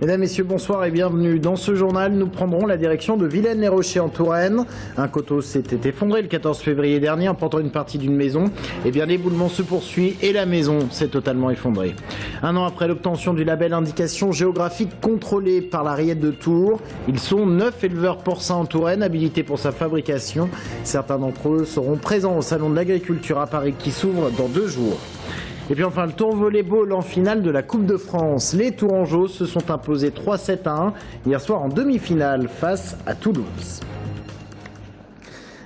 Mesdames, Messieurs, bonsoir et bienvenue. Dans ce journal, nous prendrons la direction de Villaines-les-Rochers en Touraine. Un coteau s'était effondré le 14 février dernier, emportant une partie d'une maison. Eh bien, l'éboulement se poursuit et la maison s'est totalement effondrée. Un an après l'obtention du label indication géographique contrôlée par la Riette de Tours, ils sont 9 éleveurs porcins en Touraine habilités pour sa fabrication. Certains d'entre eux seront présents au Salon de l'Agriculture à Paris qui s'ouvre dans 2 jours. Et puis enfin, le tour volleyball en finale de la Coupe de France. Les Tourangeaux se sont imposés 3-7 à 1 hier soir en demi-finale face à Toulouse.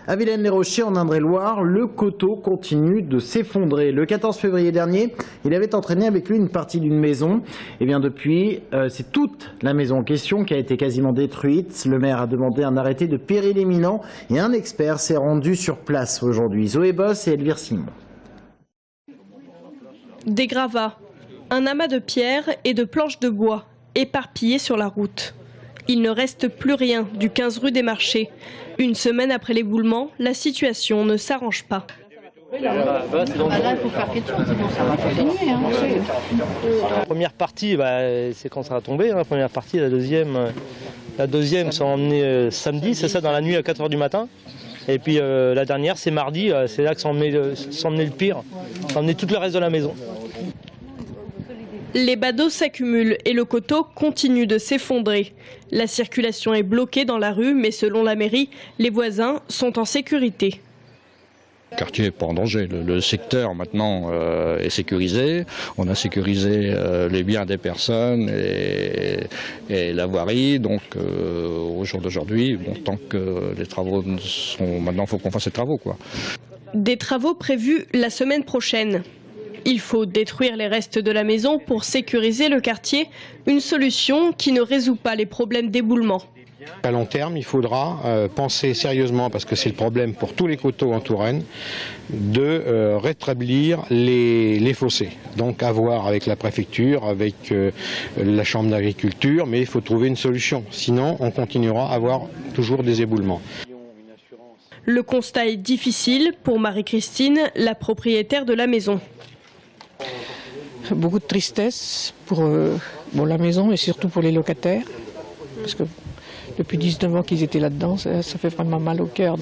À Villaines-les-Rochers, en Indre-et-Loire, le coteau continue de s'effondrer. Le 14 février dernier, il avait entraîné avec lui une partie d'une maison. Et bien depuis, c'est toute la maison en question qui a été quasiment détruite. Le maire a demandé un arrêté de péril imminent et un expert s'est rendu sur place aujourd'hui. Zoé Boss et Elvire Simon. Des gravats, un amas de pierres et de planches de bois éparpillées sur la route. Il ne reste plus rien du 15 rue des Marchés. Une semaine après l'éboulement, la situation ne s'arrange pas. Là, il faut faire quelque chose, sinon ça va continuer. La première partie, c'est quand ça va tomber. La première partie, la deuxième sont emmenés samedi, c'est ça, dans la nuit à 4 h du matin. Et puis la dernière, c'est mardi, c'est là que s'en emmené le pire, s'en emmené tout le reste de la maison. Les badauds s'accumulent et le coteau continue de s'effondrer. La circulation est bloquée dans la rue, mais selon la mairie, les voisins sont en sécurité. Le quartier n'est pas en danger. Le secteur maintenant est sécurisé. On a sécurisé les biens des personnes et la voirie. Donc au jour d'aujourd'hui, tant que les travaux sont... Maintenant, il faut qu'on fasse les travaux, quoi. Des travaux prévus la semaine prochaine. Il faut détruire les restes de la maison pour sécuriser le quartier, une solution qui ne résout pas les problèmes d'éboulement. À long terme, il faudra penser sérieusement, parce que c'est le problème pour tous les coteaux en Touraine, de rétablir les fossés. Donc à voir avec la préfecture, avec la chambre d'agriculture, mais il faut trouver une solution. Sinon, on continuera à avoir toujours des éboulements. Le constat est difficile pour Marie-Christine, la propriétaire de la maison. Beaucoup de tristesse pour la maison et surtout pour les locataires. Parce que depuis 19 ans qu'ils étaient là-dedans, ça fait vraiment mal au cœur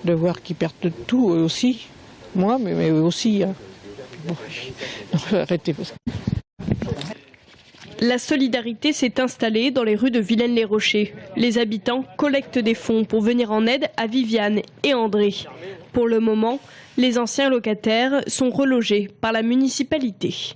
de voir qu'ils perdent tout, eux aussi. Moi, mais eux aussi. Bon, arrêtez. La solidarité s'est installée dans les rues de Villaines-les-Rochers. Les habitants collectent des fonds pour venir en aide à Viviane et André. Pour le moment, les anciens locataires sont relogés par la municipalité.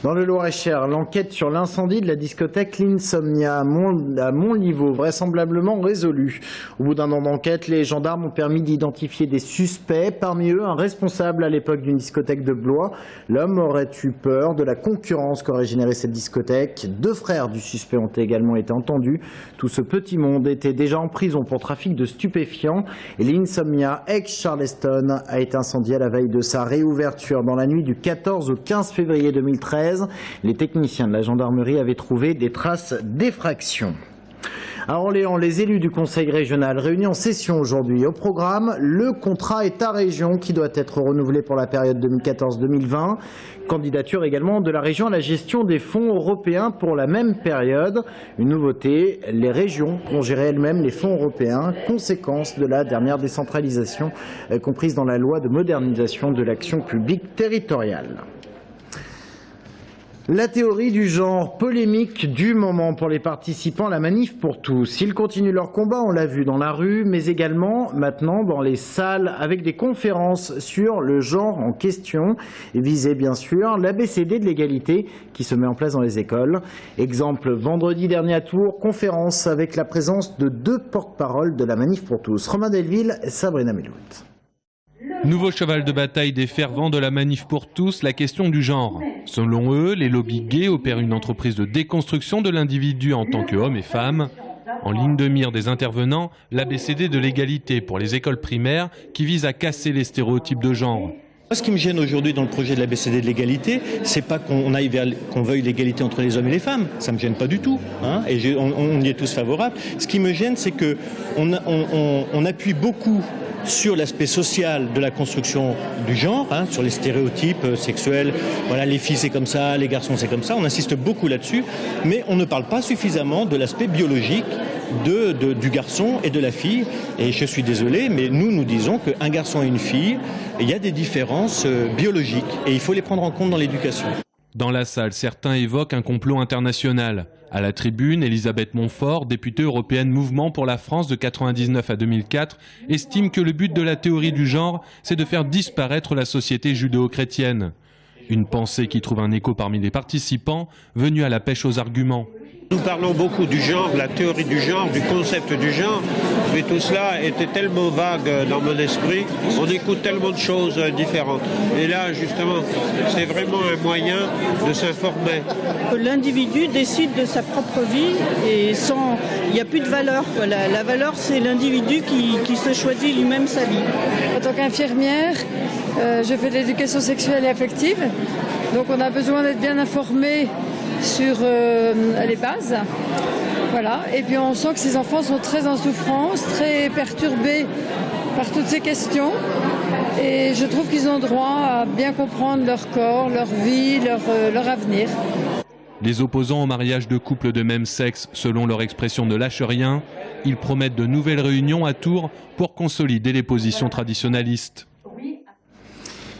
Dans le Loir-et-Cher, l'enquête sur l'incendie de la discothèque L'Insomnia à Montlivaud, vraisemblablement résolue. Au bout d'un an d'enquête, les gendarmes ont permis d'identifier des suspects. Parmi eux, un responsable à l'époque d'une discothèque de Blois. L'homme aurait eu peur de la concurrence qu'aurait généré cette discothèque. 2 frères du suspect ont également été entendus. Tout ce petit monde était déjà en prison pour trafic de stupéfiants. Et l'Insomnia ex-Charleston a été incendié à la veille de sa réouverture dans la nuit du 14 au 15 février 2013. Les techniciens de la gendarmerie avaient trouvé des traces d'effraction. À Orléans, les élus du conseil régional réunis en session aujourd'hui. Au programme, le contrat État-région qui doit être renouvelé pour la période 2014-2020. Candidature également de la région à la gestion des fonds européens pour la même période. Une nouveauté, les régions vont gérer elles-mêmes les fonds européens, conséquence de la dernière décentralisation comprise dans la loi de modernisation de l'action publique territoriale. La théorie du genre, polémique du moment pour les participants à la manif pour tous. Ils continuent leur combat, on l'a vu dans la rue, mais également maintenant dans les salles avec des conférences sur le genre en question. Visez bien sûr l'ABCD de l'égalité qui se met en place dans les écoles. Exemple, vendredi dernier à Tours, conférence avec la présence de 2 porte-paroles de la manif pour tous. Romain Delville et Sabrina Melout. Nouveau cheval de bataille des fervents de la manif pour tous, la question du genre. Selon eux, les lobbies gays opèrent une entreprise de déconstruction de l'individu en tant qu'homme et femme. En ligne de mire des intervenants, l'ABCD de l'égalité pour les écoles primaires qui vise à casser les stéréotypes de genre. Ce qui me gêne aujourd'hui dans le projet de l'ABCD de l'égalité, c'est pas qu'on veuille l'égalité entre les hommes et les femmes. Ça me gêne pas du tout, hein, et on y est tous favorables. Ce qui me gêne, c'est que on appuie beaucoup sur l'aspect social de la construction du genre, hein, sur les stéréotypes sexuels. Voilà, les filles c'est comme ça, les garçons c'est comme ça. On insiste beaucoup là-dessus, mais on ne parle pas suffisamment de l'aspect biologique du garçon et de la fille. Et je suis désolé, mais nous disons qu'un garçon et une fille, il y a des différences biologiques et il faut les prendre en compte dans l'éducation. Dans la salle, certains évoquent un complot international. À la tribune, Elisabeth Montfort, députée européenne Mouvement pour la France de 1999 à 2004, estime que le but de la théorie du genre, c'est de faire disparaître la société judéo-chrétienne. Une pensée qui trouve un écho parmi les participants, venus à la pêche aux arguments. Nous parlons beaucoup du genre, de la théorie du genre, du concept du genre, mais tout cela était tellement vague dans mon esprit, on écoute tellement de choses différentes. Et là, justement, c'est vraiment un moyen de s'informer. L'individu décide de sa propre vie et il n'y a plus de valeur. La valeur, c'est l'individu qui se choisit lui-même sa vie. En tant qu'infirmière, je fais de l'éducation sexuelle et affective, donc on a besoin d'être bien informé sur les bases. Voilà. Et puis on sent que ces enfants sont très en souffrance, très perturbés par toutes ces questions. Et je trouve qu'ils ont droit à bien comprendre leur corps, leur vie, leur avenir. Les opposants au mariage de couples de même sexe, selon leur expression, ne lâchent rien. Ils promettent de nouvelles réunions à Tours pour consolider les positions traditionnalistes.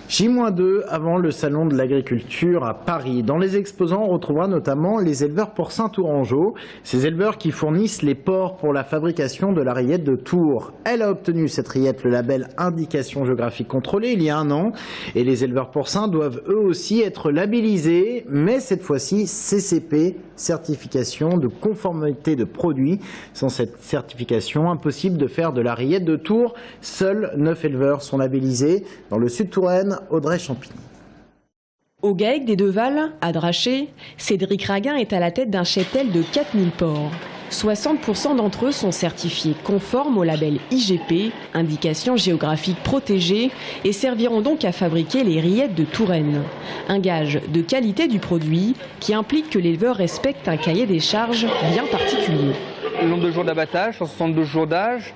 J-2 avant le salon de l'agriculture à Paris. Dans les exposants, on retrouvera notamment les éleveurs porcins tourangeaux, ces éleveurs qui fournissent les porcs pour la fabrication de la rillette de Tours. Elle a obtenu cette rillette le label Indication géographique contrôlée il y a un an et les éleveurs porcins doivent eux aussi être labellisés, mais cette fois-ci CCP, certification de conformité de produits. Sans cette certification, impossible de faire de la rillette de Tours. Seuls 9 éleveurs sont labellisés. Dans le sud-Touraine, Audrey Champigny. Au GAEC des Deux-Valles, à Draché, Cédric Raguin est à la tête d'un cheptel de 4000 porcs. 60% d'entre eux sont certifiés conformes au label IGP, indication géographique protégée, et serviront donc à fabriquer les rillettes de Touraine. Un gage de qualité du produit qui implique que l'éleveur respecte un cahier des charges bien particulier. Le nombre de jours d'abattage, 172 jours d'âge.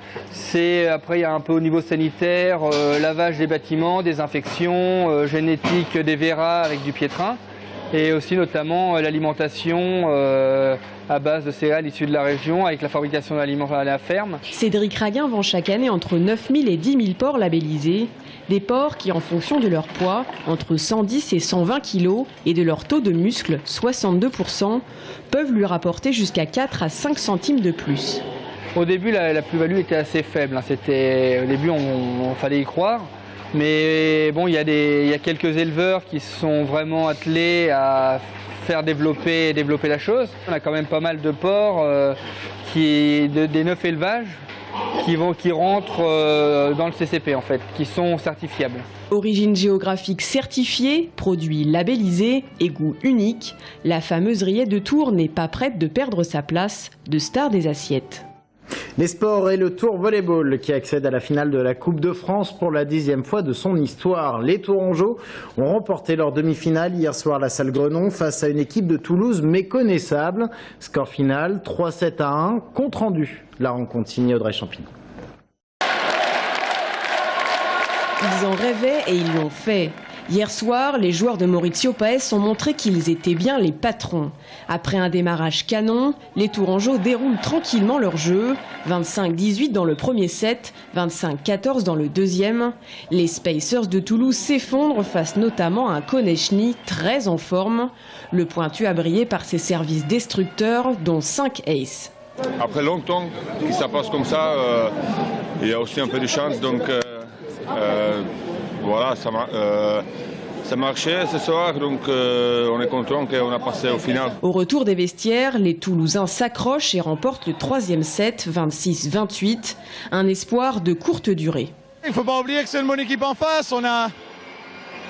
Après, il y a un peu au niveau sanitaire, lavage des bâtiments, désinfection, génétique des verras avec du piétrin. Et aussi notamment l'alimentation à base de céréales issues de la région avec la fabrication d'aliments à la ferme. Cédric Raguin vend chaque année entre 9000 et 10 000 porcs labellisés. Des porcs qui, en fonction de leur poids, entre 110 et 120 kg et de leur taux de muscle, 62%, peuvent lui rapporter jusqu'à 4 à 5 centimes de plus. Au début, la plus-value était assez faible. Au début, on fallait y croire. Mais bon, il y a quelques éleveurs qui sont vraiment attelés à faire développer la chose. On a quand même pas mal de porcs des 9 élevages qui rentrent dans le CCP en fait, qui sont certifiables. Origine géographique certifiée, produit labellisé et goût unique, la fameuse rillette de Tours n'est pas prête de perdre sa place de star des assiettes. Les sports et le Tours Volleyball qui accède à la finale de la Coupe de France pour la 10e fois de son histoire. Les Tourangeaux ont remporté leur demi-finale hier soir à la Salle Grenon face à une équipe de Toulouse méconnaissable. Score final 3-7-1, compte rendu. La rencontre signée Audrey Champigny. Ils en rêvaient et ils l'ont fait. Hier soir, les joueurs de Maurizio Paes ont montré qu'ils étaient bien les patrons. Après un démarrage canon, les Tourangeaux déroulent tranquillement leur jeu. 25-18 dans le premier set, 25-14 dans le deuxième. Les Spacers de Toulouse s'effondrent face notamment à un Konechny très en forme. Le pointu a brillé par ses services destructeurs, dont 5 aces. Après longtemps que ça passe comme ça, il y a aussi un peu de chance, donc voilà, ça marchait ce soir, donc on est content qu'on a passé au final. Au retour des vestiaires, les Toulousains s'accrochent et remportent le troisième set, 26-28, un espoir de courte durée. Il ne faut pas oublier que c'est une bonne équipe en face, on a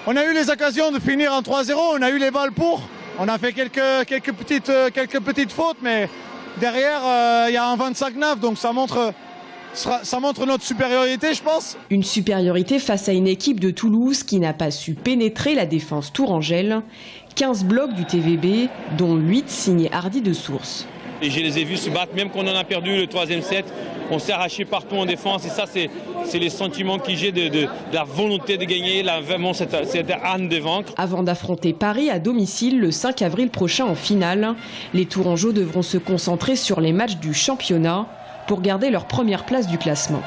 eu les occasions de finir en 3-0, on a eu les balles pour, on a fait quelques petites fautes, mais derrière il y a un 25-9, donc ça montre ça montre notre supériorité, je pense. Une supériorité face à une équipe de Toulouse qui n'a pas su pénétrer la défense tourangelle. 15 blocs du TVB, dont 8 signés Hardy de Source. Et je les ai vus se battre, même quand on en a perdu le 3e set, on s'est arraché partout en défense. Et ça, c'est les sentiments que j'ai de la volonté de gagner, vraiment cette âne de vaincre. Avant d'affronter Paris à domicile le 5 avril prochain en finale, les Tourangeaux devront se concentrer sur les matchs du championnat pour garder leur première place du classement.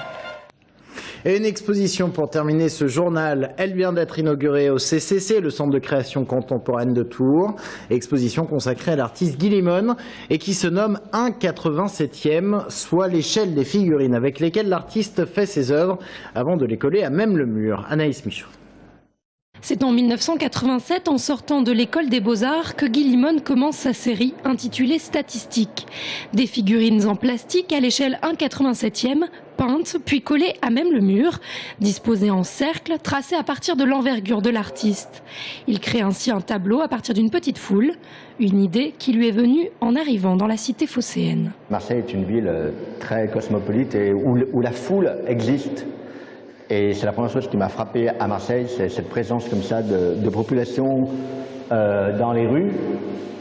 Et une exposition pour terminer ce journal, elle vient d'être inaugurée au CCC, le Centre de création contemporaine de Tours. Exposition consacrée à l'artiste Guy Limon et qui se nomme 1,87e, soit l'échelle des figurines avec lesquelles l'artiste fait ses œuvres avant de les coller à même le mur. Anaïs Michaud. C'est en 1987, en sortant de l'école des Beaux-Arts, que Guy Limon commence sa série intitulée Statistiques. Des figurines en plastique à l'échelle 1,87e, peintes puis collées à même le mur, disposées en cercle, tracées à partir de l'envergure de l'artiste. Il crée ainsi un tableau à partir d'une petite foule, une idée qui lui est venue en arrivant dans la cité phocéenne. Marseille est une ville très cosmopolite et où la foule existe. Et c'est la première chose qui m'a frappé à Marseille, c'est cette présence comme ça de population dans les rues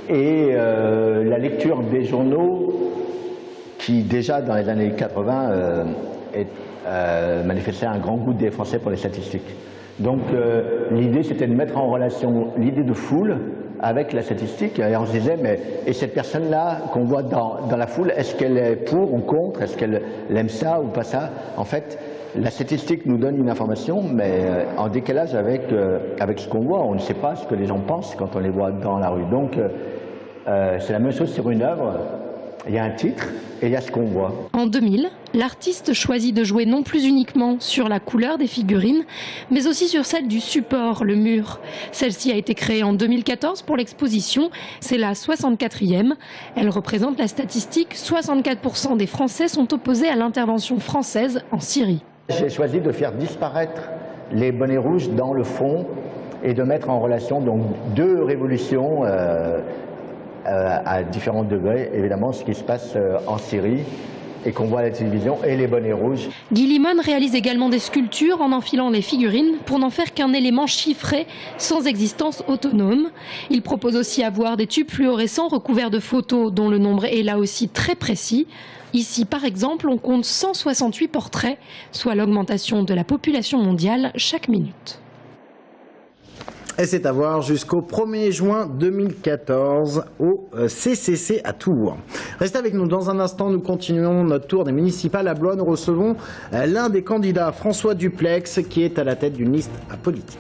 et la lecture des journaux qui déjà dans les années 80 manifestait un grand goût des Français pour les statistiques. Donc l'idée c'était de mettre en relation l'idée de foule avec la statistique et on se disait mais et cette personne-là qu'on voit dans la foule, est-ce qu'elle est pour ou contre, est-ce qu'elle aime ça ou pas ça? En fait, la statistique nous donne une information, mais en décalage avec ce qu'on voit. On ne sait pas ce que les gens pensent quand on les voit dans la rue. Donc, c'est la même chose sur une œuvre. Il y a un titre et il y a ce qu'on voit. En 2000, l'artiste choisit de jouer non plus uniquement sur la couleur des figurines, mais aussi sur celle du support, le mur. Celle-ci a été créée en 2014 pour l'exposition. C'est la 64e. Elle représente la statistique. 64% des Français sont opposés à l'intervention française en Syrie. J'ai choisi de faire disparaître les bonnets rouges dans le fond et de mettre en relation donc deux révolutions à différents degrés. Évidemment, ce qui se passe en Syrie et qu'on voit à la télévision et les bonnets rouges. Guy Limon réalise également des sculptures en enfilant les figurines pour n'en faire qu'un élément chiffré sans existence autonome. Il propose aussi à voir des tubes fluorescents recouverts de photos dont le nombre est là aussi très précis. Ici, par exemple, on compte 168 portraits, soit l'augmentation de la population mondiale chaque minute. Et c'est à voir jusqu'au 1er juin 2014 au CCC à Tours. Restez avec nous dans un instant, nous continuons notre tour des municipales à Blois. Nous recevons l'un des candidats, François Duplex, qui est à la tête d'une liste politique.